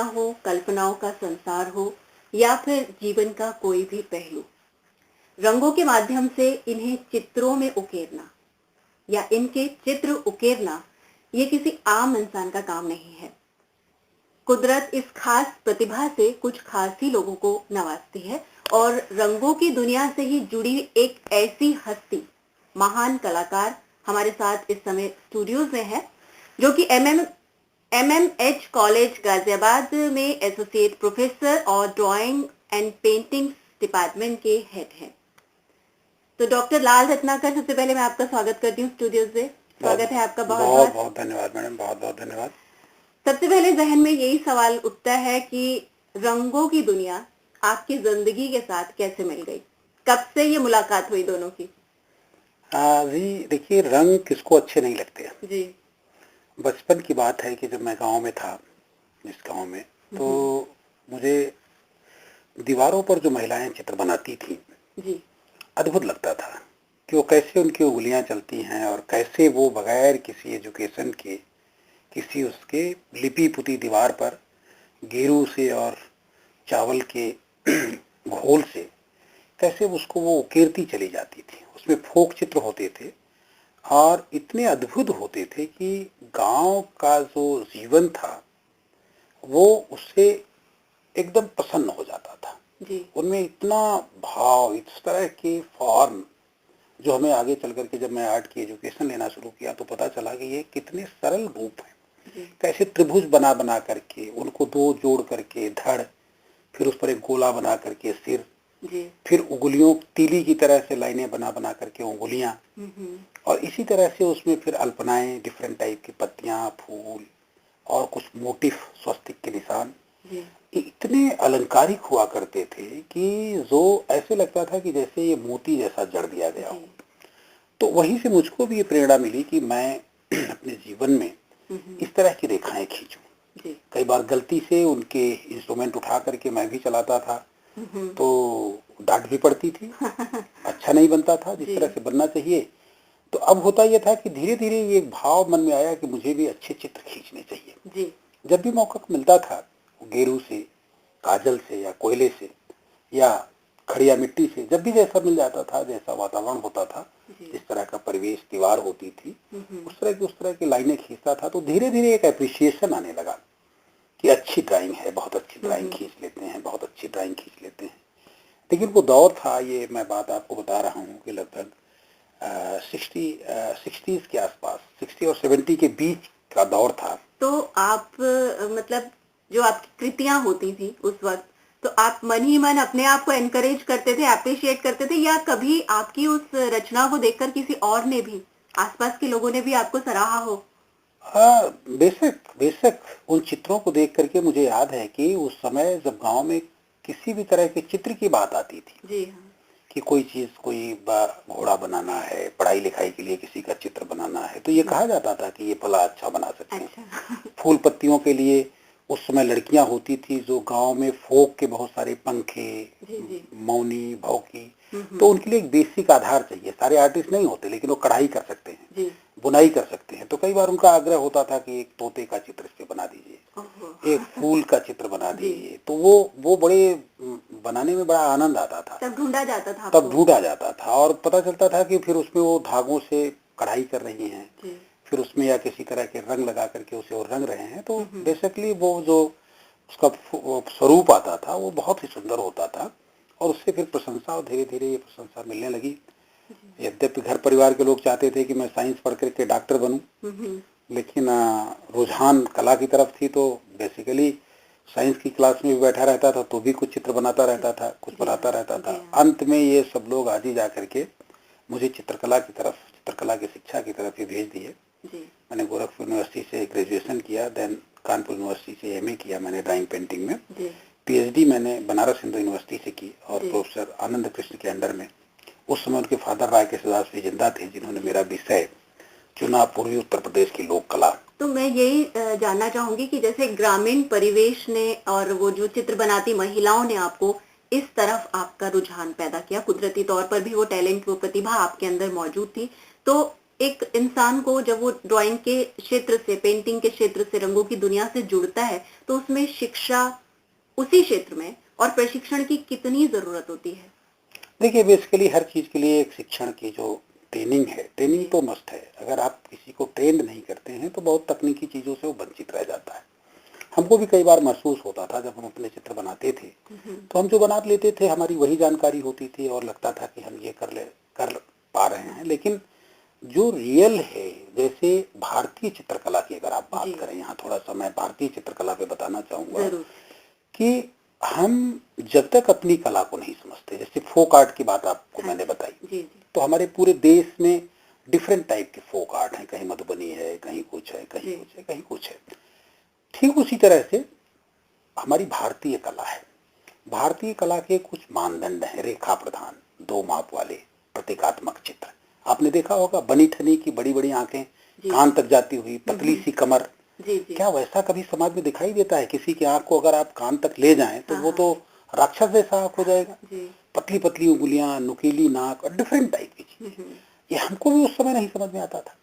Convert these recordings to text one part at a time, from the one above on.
हो, कल्पनाओं का संसार हो या फिर जीवन का कोई भी पहलू, रंगों के माध्यम से इन्हें चित्रों में उकेरना या इनके चित्र उकेरना ये किसी आम इंसान का काम नहीं है। कुदरत इस खास प्रतिभा से कुछ खास ही लोगों को नवाजती है और रंगों की दुनिया से ही जुड़ी एक ऐसी हस्ती, महान कलाकार हमारे साथ इस समय स्टूडियोज में है, जो कि एमएमएच कॉलेज गाजियाबाद में एसोसिएट प्रोफेसर और ड्राइंग एंड पेंटिंग डिपार्टमेंट के हेड हैं। तो डॉक्टर लाल रत्नाकर, सबसे पहले मैं आपका स्वागत करती हूँ स्टूडियो से। स्वागत है आपका। बहुत बहुत धन्यवाद मैडम, बहुत बहुत धन्यवाद। सबसे पहले जहन में यही सवाल उठता है कि रंगों की दुनिया आपकी जिंदगी के साथ कैसे मिल गई, कब से ये मुलाकात हुई दोनों की? जी देखिए, रंग किसको अच्छे नहीं लगते हैं जी। बचपन की बात है कि जब मैं गांव में था, जिस गांव में, तो मुझे दीवारों पर जो महिलाएं चित्र बनाती थी जी। अद्भुत लगता था कि वो कैसे उनकी उंगलियां चलती हैं और कैसे वो बगैर किसी एजुकेशन के, किसी उसके लिपि पुती दीवार पर गेरू से और चावल के घोल से कैसे उसको वो उकेरती चली जाती थी। उसमें फोक चित्र होते थे और इतने अद्भुत होते थे कि गांव का जो जीवन था वो उससे एकदम प्रसन्न हो जाता था जी। उनमें इतना भाव, इस तरह के फॉर्म, जो हमें आगे चल करके जब मैं आर्ट की एजुकेशन लेना शुरू किया तो पता चला कि ये कितने सरल रूप हैं। कैसे त्रिभुज बना बना करके उनको दो जोड़ करके धड़, फिर उस पर एक गोला बना करके सिर, फिर उंगलियों तीली की तरह से लाइनें बना बना करके उंगलियां, और इसी तरह से उसमें फिर अल्पनाएं, डिफरेंट टाइप की पत्तियां, फूल और कुछ मोटिफ, स्वस्तिक के निशान, इतने अलंकारिक हुआ करते थे कि जो ऐसे लगता था कि जैसे ये मोती जैसा जड़ दिया गया हो। तो वहीं से मुझको भी ये प्रेरणा मिली कि मैं अपने जीवन में इस तरह की रेखाएं खींचूं। कई बार गलती से उनके इंस्ट्रूमेंट उठा करके मैं भी चलाता था तो डांट भी पड़ती थी, अच्छा नहीं बनता था जिस तरह से बनना चाहिए। तो अब होता यह था कि धीरे धीरे ये भाव मन में आया कि मुझे भी अच्छे चित्र खींचने चाहिए। जब भी मौका मिलता था, गेरू से, काजल से या कोयले से या खड़िया मिट्टी से, जब भी जैसा मिल जाता था, जैसा वातावरण होता था, जिस तरह का परिवेश, दीवार होती थी, उस तरह की लाइनें खींचता था। तो धीरे धीरे एक एप्रिसिएशन आने लगा कि अच्छी ड्राइंग है, बहुत अच्छी ड्राइंग खींच लेते हैं, बहुत अच्छी ड्राइंग खींच लेते हैं। लेकिन वो दौर था, ये मैं बात आपको बता रहा हूँ कि लगभग 60s के आसपास, 60 और 70 के बीच का दौर था। तो आप मतलब जो आपकी कृतियां होती थी उस वक्त, तो आप मन ही मन अपने आप को एनकरेज करते थे, अप्रिशिएट करते थे, या कभी आपकी उस रचना को देखकर किसी और ने भी, आसपास के लोगों ने भी आपको सराहा हो? हाँ, बेशक बेशक। उन चित्रों को देख करके मुझे याद है कि उस समय जब गांव में किसी भी तरह के चित्र की बात आती थी, जी हाँ, कि कोई चीज, कोई घोड़ा बनाना है, पढ़ाई लिखाई के लिए किसी का चित्र बनाना है, तो ये कहा जाता था कि ये फला अच्छा बना सकते हैं। अच्छा। फूल पत्तियों के लिए उस समय लड़कियां होती थी जो गांव में फोक के बहुत सारे पंखे, मौनी, भौकी, तो उनके लिए एक बेसिक आधार चाहिए। सारे आर्टिस्ट नहीं होते लेकिन वो कढ़ाई कर सकते हैं, बुनाई कर सकते हैं। तो कई बार उनका आग्रह होता था कि एक तोते का चित्र इस पे बना दीजिए, एक फूल का चित्र बना दीजिए। तो वो बड़े बनाने में बड़ा आनंद आता था। तब ढूंढा जाता था और पता चलता था कि फिर उसमें वो धागों से कढ़ाई कर रही हैं, फिर उसमें या किसी तरह के रंग लगा करके उसे और रंग रहे हैं। तो बेसिकली वो जो उसका स्वरूप आता था वो बहुत ही सुंदर होता था और उससे फिर प्रशंसा, और धीरे धीरे ये प्रशंसा मिलने लगी। यद्यपि घर परिवार के लोग चाहते थे कि मैं साइंस पढ़ करके डॉक्टर बनूं, लेकिन रुझान कला की तरफ थी। तो बेसिकली साइंस की क्लास में भी बैठा रहता था तो भी कुछ चित्र बनाता रहता था, कुछ बनाता रहता था। अंत में ये सब लोग आज ही जा करके मुझे चित्रकला की तरफ, चित्रकला की शिक्षा की तरफ ही भेज दिए। मैंने गोरखपुर यूनिवर्सिटी से ग्रेजुएशन किया, देन कानपुर यूनिवर्सिटी से एमए किया मैंने ड्राइंग पेंटिंग में। पीएचडी मैंने बनारस हिंदू यूनिवर्सिटी से की और प्रोफेसर आनंद कृष्ण के अंडर में। उस समय उनके फादर राय के दास भी जिंदा थे जिन्होंने मेरा विषय चुना, पूर्वी उत्तर प्रदेश की लोक कला। तो मैं यही जानना चाहूंगी कि जैसे ग्रामीण परिवेश ने और वो जो चित्र बनाती महिलाओं ने आपको इस तरफ आपका रुझान पैदा किया, कुदरती तौर पर भी वो टैलेंट, वो प्रतिभा आपके अंदर मौजूद थी, तो एक इंसान को जब वो ड्राइंग के क्षेत्र से, पेंटिंग के क्षेत्र से, रंगों की दुनिया से जुड़ता है तो उसमें शिक्षा उसी क्षेत्र में और प्रशिक्षण की कितनी जरूरत होती है? देखिए, बेसिकली हर चीज के लिए एक शिक्षण की जो ट्रेनिंग है, ट्रेनिंग तो मस्ट है। अगर आप किसी को ट्रेंड नहीं करते हैं तो बहुत तकनीकी चीजों से वो वंचित रह जाता है। हमको भी कई बार महसूस होता था जब हम अपने चित्र बनाते थे, तो हम जो बना लेते थे हमारी वही जानकारी होती थी और लगता था कि हम ये कर पा रहे हैं। लेकिन जो रियल है, जैसे भारतीय चित्रकला की अगर आप बात करें, यहाँ थोड़ा सा मैं भारतीय चित्रकला पे बताना चाहूंगा कि हम जब तक अपनी कला को नहीं समझते, जैसे फोक आर्ट की बात आपको मैंने बताई, तो हमारे पूरे देश में डिफरेंट टाइप के फोक आर्ट हैं, कहीं मधुबनी है, कहीं कुछ है, कहीं कुछ है, कहीं कुछ है। ठीक उसी तरह से हमारी भारतीय कला है। भारतीय कला के कुछ मानदंड हैं, रेखा प्रधान, दो माप वाले प्रतीकात्मक चित्र। आपने देखा होगा बनी ठनी की बड़ी बड़ी आंखें, कान तक जाती हुई, पतली सी कमर। क्या वैसा कभी समाज में दिखाई देता है? किसी की आंख को अगर आप कान तक ले जाएं तो वो तो राक्षस जैसा आंख हो जाएगा। पतली पतली उंगलियां, नुकीली नाक और डिफरेंट टाइप की चीजें। ये हमको भी उस समय नहीं समझ में आता था,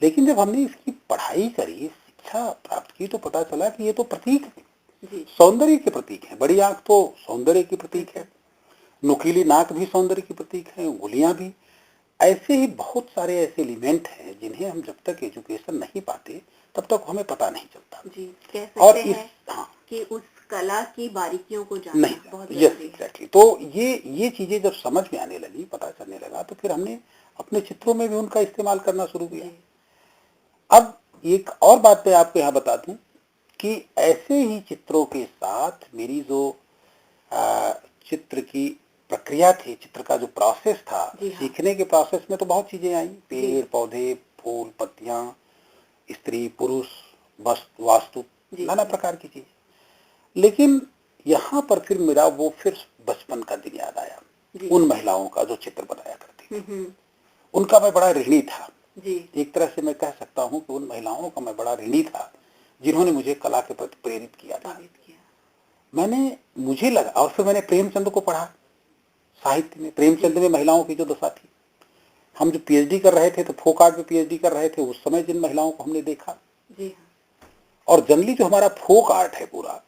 लेकिन जब हमने इसकी पढ़ाई करी, शिक्षा प्राप्त की, तो पता चला कि ये तो प्रतीक है, सौंदर्य के प्रतीक है। बड़ी आंख तो सौंदर्य की प्रतीक है, नुकीली नाक भी सौंदर्य की प्रतीक है, उंगलियां भी। ऐसे ही बहुत सारे ऐसे एलिमेंट हैं जिन्हें हम जब तक एजुकेशन नहीं पाते तब तक हमें पता नहीं चलता। कह सकते और हैं कि उस कला की बारीकियों को जानना बहुत जरूरी है। एग्जैक्टली। तो ये चीजें जब समझ में आने लगी, पता चलने लगा, तो फिर हमने अपने चित्रों में भी उनका इस्तेमाल करना शुरू किया। अब एक और बात मैं आपको यहाँ बता दूं कि ऐसे ही चित्रों के साथ मेरी जो चित्र की प्रक्रिया थी, चित्र का जो प्रोसेस था, सीखने के प्रोसेस में तो बहुत चीजें आई, पेड़ पौधे, फूल, पत्तियां, स्त्री पुरुष, वास्तु, नाना प्रकार की चीज। लेकिन यहाँ पर फिर मेरा वो फिर बचपन का दिन याद आया, उन महिलाओं का जो चित्र बनाया करती थी। उनका मैं बड़ा ऋणी था। एक तरह से मैं कह सकता हूँ कि उन महिलाओं का मैं बड़ा ऋणी था जिन्होंने मुझे कला के प्रति प्रेरित किया था। मुझे लगा, और फिर मैंने प्रेमचंद को पढ़ा साहित्य में। प्रेमचंद में महिलाओं की जो दशा थी, हम जो पीएचडी कर रहे थे, तो फोक आर्ट में पीएचडी कर रहे थे, उस समय जिन महिलाओं को हमने देखा, और जनरली जो हमारा फोक आर्ट है पूरा,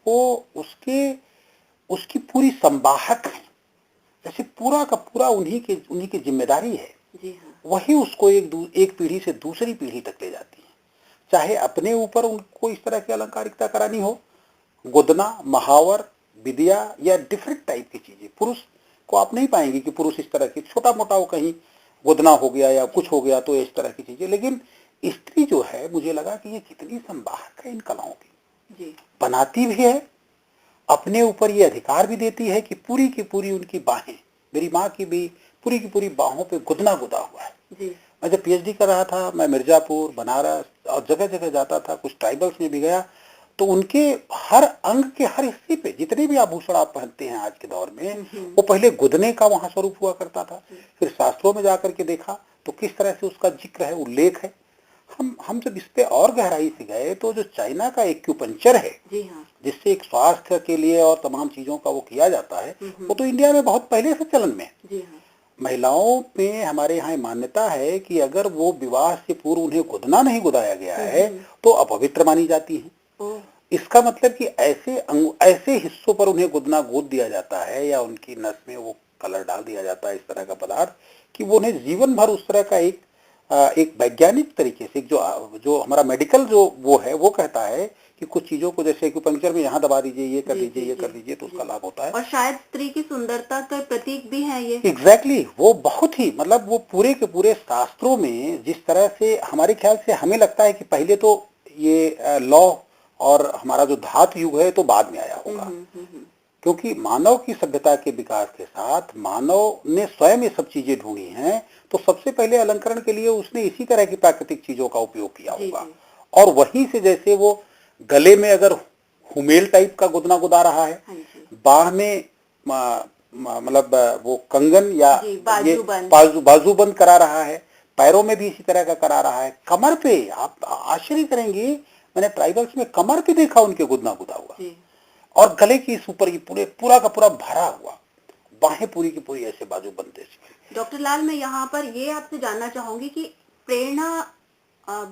वो उसकी पूरी संवाहक है, जैसे पूरा का पूरा उन्हीं की जिम्मेदारी है। वही उसको एक पीढ़ी से दूसरी पीढ़ी तक ले जाती है। चाहे अपने ऊपर उनको इस तरह की अलंकारिकता करानी हो, गोदना, महावर, विद्या या डिफरेंट टाइप की चीजें। पुरुष को आप नहीं पाएंगे कि पुरुष इस तरह की छोटा मोटा वो कहीं गोदना हो गया या कुछ हो गया तो इस तरह की चीजें। लेकिन स्त्री जो है, मुझे लगा कि ये कितनी संवाहक है इन कलाओं की, बनाती भी है, अपने ऊपर ये अधिकार भी देती है कि पूरी की पूरी उनकी बाहें, मेरी माँ की भी पूरी की पूरी बाहों पे गुदना गुदा हुआ है। मैं जब पीएचडी कर रहा था, मैं मिर्जापुर, बनारस और जगह जगह जाता था, कुछ ट्राइबल्स में भी गया, तो उनके हर अंग के हर हिस्से पे जितने भी आभूषण आप पहनते हैं आज के दौर में, वो पहले गुदने का वहां स्वरूप हुआ करता था। फिर शास्त्रों में जाकर के देखा तो किस तरह से उसका जिक्र है, उल्लेख है। हम जब इस पे और गहराई से गए तो जो चाइना का एक्यूपंक्चर है, जिससे एक स्वास्थ्य के लिए और तमाम चीजों का वो किया जाता है, वो तो इंडिया में बहुत पहले से चलन में है। महिलाओं में हमारे यहाँ मान्यता है कि अगर वो विवाह से पूर्व उन्हें गुदना नहीं गुदाया गया है तो अपवित्र मानी जाती है। इसका मतलब कि ऐसे हिस्सों पर उन्हें गुदना गोद दिया जाता है या उनकी नस में वो कलर डाल दिया जाता है, इस तरह का पदार्थ, कि वो उन्हें जीवन भर उस तरह का एक वैज्ञानिक तरीके से, जो हमारा मेडिकल जो वो है, वो कहता है कि कुछ चीजों को जैसे एक्यूपंक्चर में यहाँ दबा दीजिए, ये कर दीजिए, ये कर दीजिए, तो उसका लाभ होता है। और शायद स्त्री की सुंदरता का प्रतीक भी है ये। एग्जैक्टली वो बहुत ही, मतलब वो पूरे के पूरे शास्त्रों में जिस तरह से, हमारे ख्याल से हमें लगता है कि पहले तो ये लॉ और हमारा जो धातु युग है तो बाद में आया होगा, क्योंकि मानव की सभ्यता के विकास के साथ मानव ने स्वयं ये सब चीजें ढूंढी हैं, तो सबसे पहले अलंकरण के लिए उसने इसी तरह की प्राकृतिक चीजों का उपयोग किया होगा। और वहीं से, जैसे वो गले में अगर हुमेल टाइप का गुदना गुदा रहा है, बाह में मतलब वो कंगन या बाजूबंद करा रहा है, पैरों में भी इसी तरह का करा रहा है, कमर पे आप आश्चर्य करेंगे, मैंने ट्राइबल्स में कमर पे देखा उनके गुदना गुदा हुआ, और गले की इस ऊपर पूरा का पूरा भरा हुआ, बाहें पूरी की पूरी ऐसे बाजूबंद। डॉक्टर लाल, मैं यहाँ पर ये आपसे जानना चाहूंगी कि प्रेरणा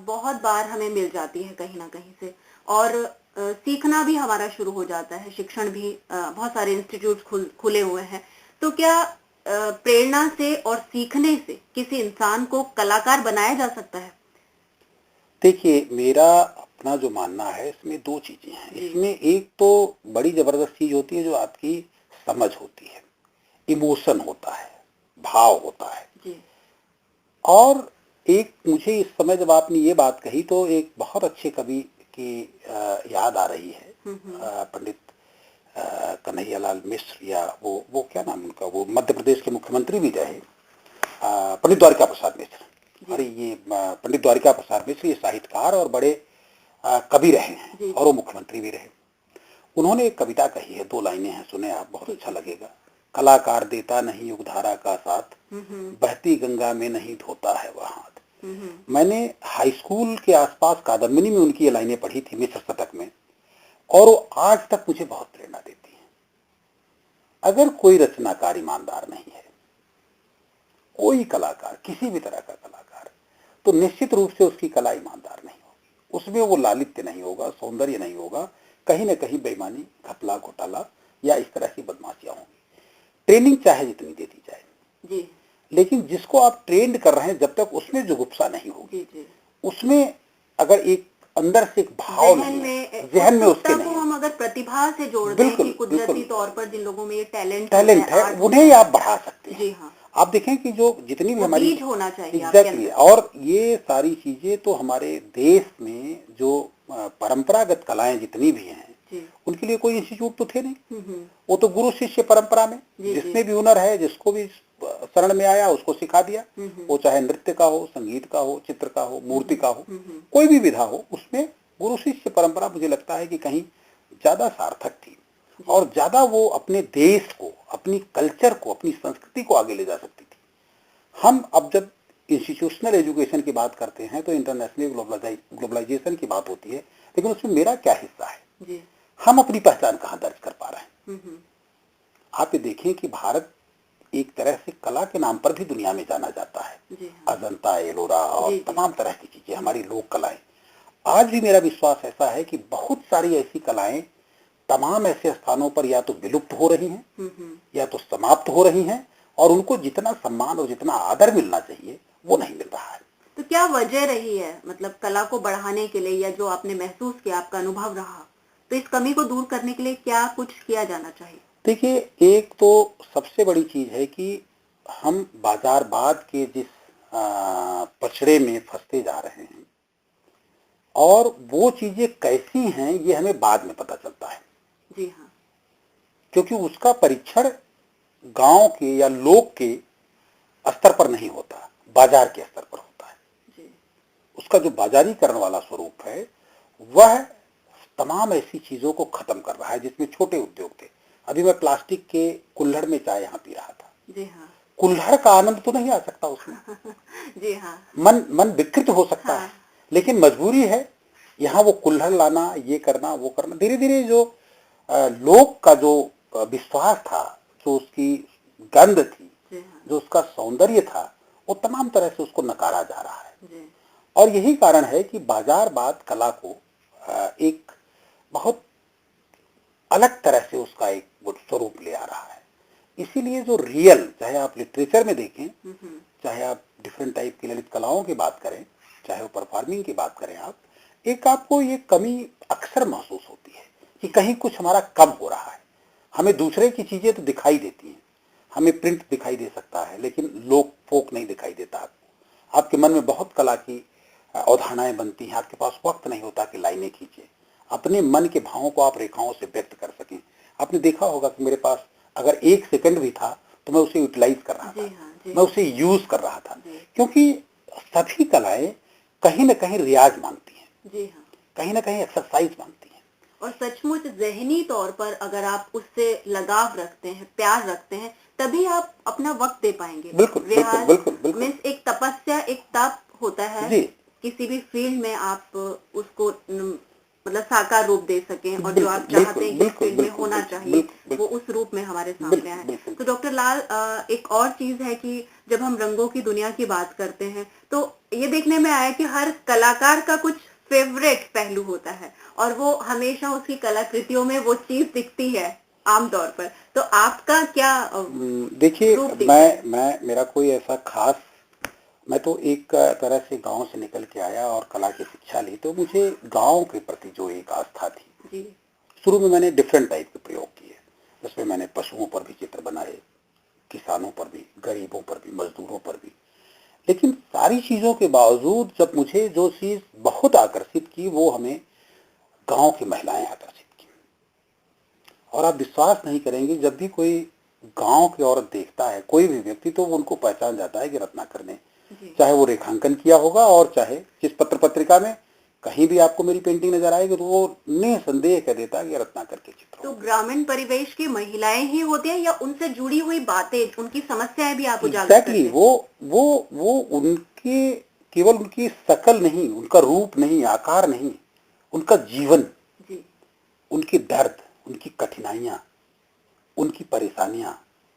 बहुत बार हमें मिल जाती है कहीं ना कहीं से, और सीखना भी हमारा शुरू हो जाता है, शिक्षण भी बहुत सारे इंस्टीट्यूट खुले हुए हैं। तो क्या प्रेरणा से और सीखने से किसी इंसान को कलाकार बनाया जा सकता है? देखिए, मेरा अपना जो मानना है इसमें दो चीजें हैं। इसमें एक तो बड़ी जबरदस्त चीज होती है जो आपकी समझ होती है, इमोशन होता है, भाव होता है जी। और एक मुझे इस समय जब आपने ये बात कही तो एक बहुत अच्छे कवि की याद आ रही है, पंडित कन्हैयालाल मिश्र, या वो क्या नाम उनका, वो मध्य प्रदेश के मुख्यमंत्री भी रहे, पंडित द्वारिका प्रसाद मिश्र। अरे ये पंडित द्वारिका प्रसाद मिश्र ये साहित्यकार और बड़े कवि रहे हैं और वो मुख्यमंत्री भी रहे। उन्होंने एक कविता कही है, 2 लाइनें हैं, सुने आप, बहुत अच्छा लगेगा। कलाकार देता नहीं युग धारा का साथ, बहती गंगा में नहीं धोता है वह हाथ। मैंने हाई स्कूल के आसपास कादम्बिनी में उनकी ये लाइनें पढ़ी थी, मिश्र शतक में, और वो आज तक मुझे बहुत प्रेरणा देती है। अगर कोई रचनाकार ईमानदार नहीं है, कोई कलाकार, किसी भी तरह का कलाकार, तो निश्चित रूप से उसकी कला ईमानदार नहीं होगी, उसमें वो लालित्य नहीं होगा, सौंदर्य नहीं होगा, कहीं ना कहीं बेईमानी, घपला, घोटाला या इस तरह की बदमाशियां होंगी। ट्रेनिंग चाहे जितनी दे दी जाए जी, लेकिन जिसको आप ट्रेंड कर रहे हैं, जब तक उसमें जुगुप्सा नहीं होगी, उसमें अगर एक अंदर से एक भाव नहीं है, जहन में उसके नहीं, हम अगर प्रतिभा से जोड़ दें कि कुदरती तौर पर जिन लोगों में ये टैलेंट है उन्हें आप बढ़ा सकते हैं। जी हाँ, आप देखें कि जो जितनी भी हमारी बीज होना चाहिए एग्जैक्टली, और ये सारी चीजें तो हमारे देश में जो परंपरागत कलाएं जितनी भी हैं उनके लिए कोई इंस्टीट्यूट तो थे नहीं, वो तो गुरु शिष्य परंपरा में जिसमें भी हुनर है, जिसको भी शरण में आया उसको सिखा दिया, वो चाहे नृत्य का हो, संगीत का हो, चित्र का हो, मूर्ति का हो, कोई भी विधा हो, उसमें गुरु शिष्य परंपरा मुझे लगता है कि कहीं ज्यादा सार्थक थी और ज्यादा वो अपने देश को, अपनी कल्चर को, अपनी संस्कृति को आगे ले जा सकती थी। हम अब जब इंस्टीट्यूशनल एजुकेशन की बात करते हैं तो इंटरनेशनल ग्लोबलाइजेशन की बात होती है, लेकिन उसमें मेरा क्या हिस्सा है जी? हम अपनी पहचान कहाँ दर्ज कर पा रहे हैं? आप ये देखें कि भारत एक तरह से कला के नाम पर भी दुनिया में जाना जाता है, अजंता, एलोरा और तमाम तरह की चीजें, हमारी लोक कलाएं। आज भी मेरा विश्वास ऐसा है कि बहुत सारी ऐसी कलाएं तमाम ऐसे स्थानों पर या तो विलुप्त हो रही हैं या तो समाप्त हो रही हैं, और उनको जितना सम्मान और जितना आदर मिलना चाहिए वो नहीं मिल रहा है। तो क्या वजह रही है, मतलब कला को बढ़ाने के लिए, या जो आपने महसूस किया, आपका अनुभव रहा, तो इस कमी को दूर करने के लिए क्या कुछ किया जाना चाहिए? देखिए, एक तो सबसे बड़ी चीज है कि हम बाजारवाद के जिस पचड़े में फंसते जा रहे हैं, और वो चीजें कैसी हैं ये हमें बाद में पता चलता है। जी हाँ, क्योंकि उसका परीक्षण गांव के या लोक के स्तर पर नहीं होता, बाजार के स्तर पर होता है जी। उसका जो बाजारीकरण वाला स्वरूप है वह तमाम ऐसी चीजों को खत्म कर रहा है जिसमें छोटे उद्योग थे। अभी मैं प्लास्टिक के कुल्हड़ में चाय यहाँ पी रहा था। जी हाँ, कुल्हड़ का आनंद तो नहीं आ सकता उसमें। जी हाँ, मन विकृत हो सकता है, लेकिन मजबूरी है यहाँ वो कुल्हड़ लाना, ये करना, वो करना। धीरे धीरे जो लोग का जो विश्वास था, जो उसकी गंध थी, जो उसका सौंदर्य था, वो तमाम तरह से उसको नकारा जा रहा है। और यही कारण है कि बाजारवाद कला को एक बहुत अलग तरह से उसका एक स्वरूप ले आ रहा है। इसीलिए जो रियल, चाहे आप लिटरेचर में देखें, चाहे आप डिफरेंट टाइप की ललित कलाओं की बात करें, चाहे वो परफॉर्मिंग की बात करें, आप एक आपको ये कमी अक्सर महसूस होती है कि कहीं कुछ हमारा कम हो रहा है। हमें दूसरे की चीजें तो दिखाई देती हैं, हमें प्रिंट दिखाई दे सकता है, लेकिन लोक फोक नहीं दिखाई देता आपको। आपके मन में बहुत कला की अवधारणाएं बनती हैं, आपके पास वक्त नहीं होता कि लाइनें खींचे, अपने मन के भावों को आप रेखाओं से व्यक्त कर सकें। आपने देखा होगा कि मेरे पास अगर 1 सेकंड भी था तो मैं उसे यूटिलाइज कर रहा था, मैं उसे यूज कर रहा था, क्योंकि सभी कलाएं कहीं ना कहीं रियाज मांगती हैं। जी हाँ, कहीं ना कहीं एक्सरसाइज मांगती हैं। और सचमुच ज़हनी तौर पर अगर आप उससे लगाव रखते हैं, प्यार रखते हैं, तभी आप अपना वक्त दे पाएंगे। बिल्कुल बिल्कुल बिल्कुल बिल्कुल। मीन्स एक तपस्या, एक तप होता है जी। किसी भी फील्ड में आप उसको मतलब साकार रूप दे सकें और जो आप चाहते हैं इस फील्ड में होना चाहिए वो उस रूप में हमारे सामने आए। तो डॉक्टर लाल, एक और चीज है कि जब हम रंगों की दुनिया की बात करते हैं तो ये देखने में आया कि हर कलाकार का कुछ फेवरेट पहलू होता है और वो हमेशा उसकी कलाकृतियों में वो चीज दिखती है आमतौर पर। तो आपका क्या देखिए, रूप दिखता है? मैं मेरा कोई ऐसा खास, मैं तो एक तरह से गांव से निकल के आया और कला की शिक्षा ली, तो मुझे गांव के प्रति जो एक आस्था थी जी। शुरू में मैंने डिफरेंट टाइप के प्रयोग किए। उसमें मैंने पशुओं पर भी चित्र बनाए, किसानों पर भी, गरीबों पर भी, मजदूरों पर भी। लेकिन सारी चीजों के बावजूद जब मुझे जो चीज बहुत आकर्षित की वो हमें गांव की महिलाएं आकर्षित की। और आप विश्वास नहीं करेंगे, जब भी कोई गांव की औरत देखता है, कोई भी व्यक्ति, तो वो उनको पहचान जाता है कि रत्नाकर ने, चाहे वो रेखांकन किया होगा और चाहे जिस पत्र पत्रिका में कहीं भी आपको मेरी पेंटिंग नजर आएगी तो वो निसंदेह कह देता है कि रत्नाकर के चित्र। तो ग्रामीण परिवेश की महिलाएं ही होती हैं या उनसे जुड़ी हुई बातें, उनकी समस्याएं भी आप उजागर करते हैं? वो उनके, केवल उनकी शकल नहीं, उनका रूप नहीं, आकार नहीं, उनका जीवन जी। उनकी दर्द, उनकी कठिनाइयां, उनकी परेशानियां,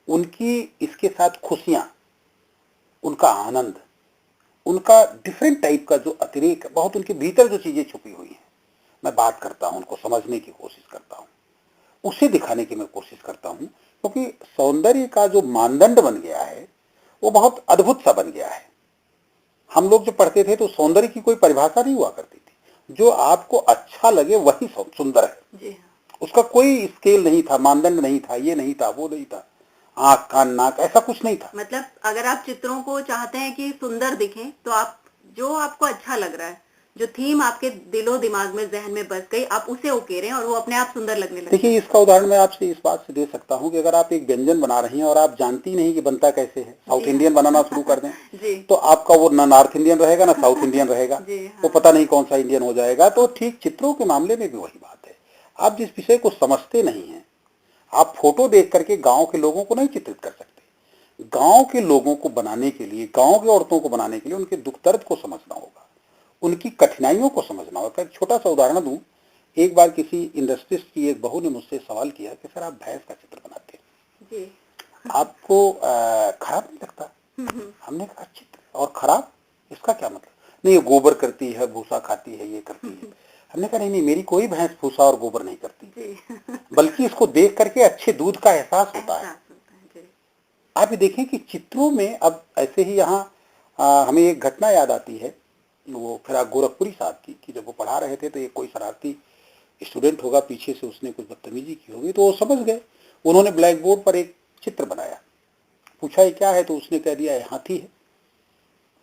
उनकी इसके साथ खुशियां, उनका आनंद, उनका डिफरेंट टाइप का जो अतिरेक, बहुत उनके भीतर जो चीजें छुपी हुई हैं, मैं बात करता हूं, उनको समझने की कोशिश करता हूं, उसे दिखाने की मैं कोशिश करता हूं। क्योंकि सौंदर्य का जो मानदंड बन गया है वो बहुत अद्भुत सा बन गया है। हम लोग जो पढ़ते थे तो सौंदर्य की कोई परिभाषा नहीं हुआ करती थी, जो आपको अच्छा लगे वही सुंदर है। जी हाँ। उसका कोई स्केल नहीं था, मानदंड नहीं था, ये नहीं था, वो नहीं था, आंख कान नाक ऐसा कुछ नहीं था। मतलब अगर आप चित्रों को चाहते हैं कि सुंदर दिखें तो आप जो आपको अच्छा लग रहा है, जो थीम आपके दिलो दिमाग में, जहन में बस गई, आप उसे उकेरें और वो अपने आप सुंदर लगने लगता है। देखिए, इसका उदाहरण मैं आपसे इस बात से दे सकता हूँ कि अगर आप एक व्यंजन बना रही हैं और आप जानती नहीं कि बनता कैसे है, साउथ इंडियन बनाना शुरू कर दें जी। तो आपका वो ना नॉर्थ इंडियन रहेगा ना साउथ इंडियन रहेगा। जी हाँ। वो पता नहीं कौन सा इंडियन हो जाएगा। तो ठीक चित्रों के मामले में भी वही बात है। आप जिस विषय को समझते नहीं है, आप फोटो देख करके गांव के लोगों को नहीं चित्रित कर सकते। गांव के लोगों को बनाने के लिए, गांव की औरतों को बनाने के लिए उनके दुख दर्द को समझना होगा, उनकी कठिनाइयों को समझना होगा। एक छोटा सा उदाहरण दूं, एक बार किसी इंडस्ट्रिस्ट की एक बहू ने मुझसे सवाल किया कि सर आप भैंस का चित्र बनाते हैं, जी। आपको खराब नहीं लगता? हमने कहा चित्र और खराब, इसका क्या मतलब? नहीं, ये गोबर करती है, भूसा खाती है, ये करती है। हमने कहा नहीं नहीं, मेरी कोई भैंस भूसा और गोबर नहीं करती, बल्कि इसको देख करके अच्छे दूध का एहसास होता है। आप ये देखें कि चित्रों में, अब ऐसे ही यहाँ हमें एक घटना याद आती है, वो फिराक गोरखपुरी साहब की, कि जब वो पढ़ा रहे थे तो एक कोई शरारती स्टूडेंट होगा, पीछे से उसने कुछ बदतमीजी की होगी, तो वो समझ गए। उन्होंने ब्लैक बोर्ड पर एक चित्र बनाया, पूछा ये क्या है, तो उसने कह दिया है हाथी है।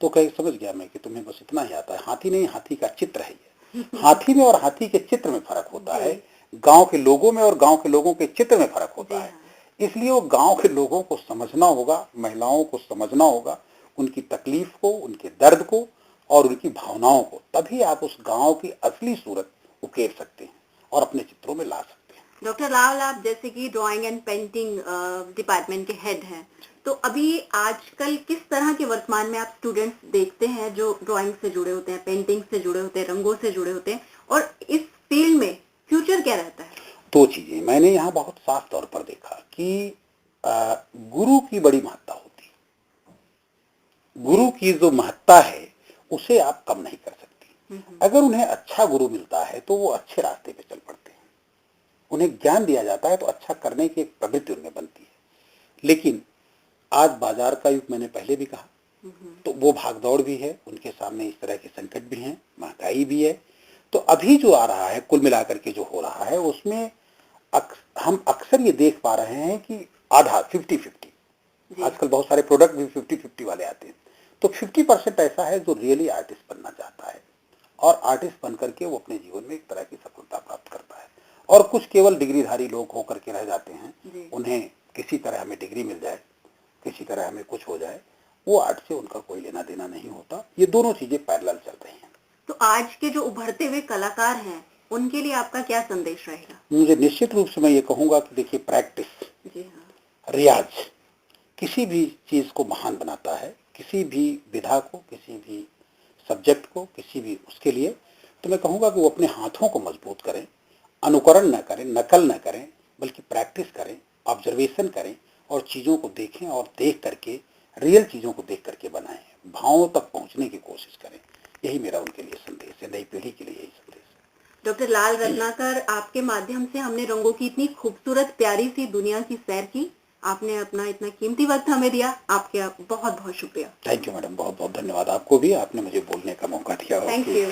तो कह समझ गया मैं कि तुम्हें बस इतना ही आता है, हाथी नहीं, हाथी का चित्र है ये। हाथी में और हाथी के चित्र में फर्क होता है, गांव के लोगों में और गांव के लोगों के चित्र में फर्क होता है। इसलिए वो गांव के लोगों को समझना होगा, महिलाओं को समझना होगा, उनकी तकलीफ को, उनके दर्द को और उनकी भावनाओं को, तभी आप उस गांव की असली सूरत उकेर सकते हैं और अपने चित्रों में ला सकते हैं। डॉक्टर लाल, आप जैसे कि ड्राइंग एंड पेंटिंग डिपार्टमेंट के हेड हैं, तो अभी आजकल किस तरह के वर्तमान में आप स्टूडेंट्स देखते हैं जो ड्राइंग से जुड़े होते हैं, पेंटिंग से जुड़े होते हैं, रंगों से जुड़े होते हैं, और इस फील्ड में फ्यूचर क्या रहता है? दो चीजें मैंने यहाँ बहुत साफ तौर पर देखा कि गुरु की बड़ी महत्ता होती है। गुरु की जो महत्ता है उसे आप कम नहीं कर सकती। अगर उन्हें अच्छा गुरु मिलता है तो वो अच्छे रास्ते पे चल पड़ते हैं, उन्हें ज्ञान दिया जाता है तो अच्छा करने की एक प्रवृत्ति उनमें बनती है। लेकिन आज बाजार का युग, मैंने पहले भी कहा, तो वो भागदौड़ भी है, उनके सामने इस तरह के संकट भी हैं, महंगाई भी है। तो अभी जो आ रहा है, कुल मिलाकर के जो हो रहा है, उसमें हम अक्सर ये देख पा रहे हैं कि आधा 50-50, आजकल बहुत सारे प्रोडक्ट भी 50-50 वाले आते हैं। तो 50% ऐसा है जो रियली आर्टिस्ट बनना चाहता है और आर्टिस्ट बन करके वो अपने जीवन में एक तरह की सफलता प्राप्त करता है। और कुछ केवल डिग्रीधारी लोग होकर के रह जाते हैं, उन्हें किसी तरह हमें डिग्री मिल जाए, किसी तरह हमें कुछ हो जाए, वो आर्ट से उनका कोई लेना देना नहीं होता। ये दोनों चीजें पैरेलल चल रही हैं। तो आज के जो उभरते हुए कलाकार हैं उनके लिए आपका क्या संदेश रहेगा? मुझे निश्चित रूप से मैं ये कहूंगा कि देखिए, प्रैक्टिस, जी हाँ, रियाज किसी भी चीज को महान बनाता है, किसी भी विधा को, किसी भी सब्जेक्ट को, किसी भी उसके लिए तो मैं कहूँगा कि वो अपने हाथों को मजबूत करें, अनुकरण न करें, नकल न करें, बल्कि प्रैक्टिस करें, ऑब्जर्वेशन करें और चीज़ों को देखें और देख करके रियल चीज़ों को देख करके बनाएं, भावों तक पहुंचने की कोशिश करें। यही मेरा उनके लिए संदेश है, नई पीढ़ी के लिए यही संदेश है। डॉक्टर लाल रत्नाकर, आपके माध्यम से हमने रंगों की इतनी खूबसूरत प्यारी सी दुनिया की सैर की। आपने अपना इतना कीमती वक्त हमें दिया, आपके बहुत बहुत शुक्रिया। थैंक यू मैडम, बहुत बहुत धन्यवाद। आपको भी, आपने मुझे बोलने का मौका दिया। Thank you.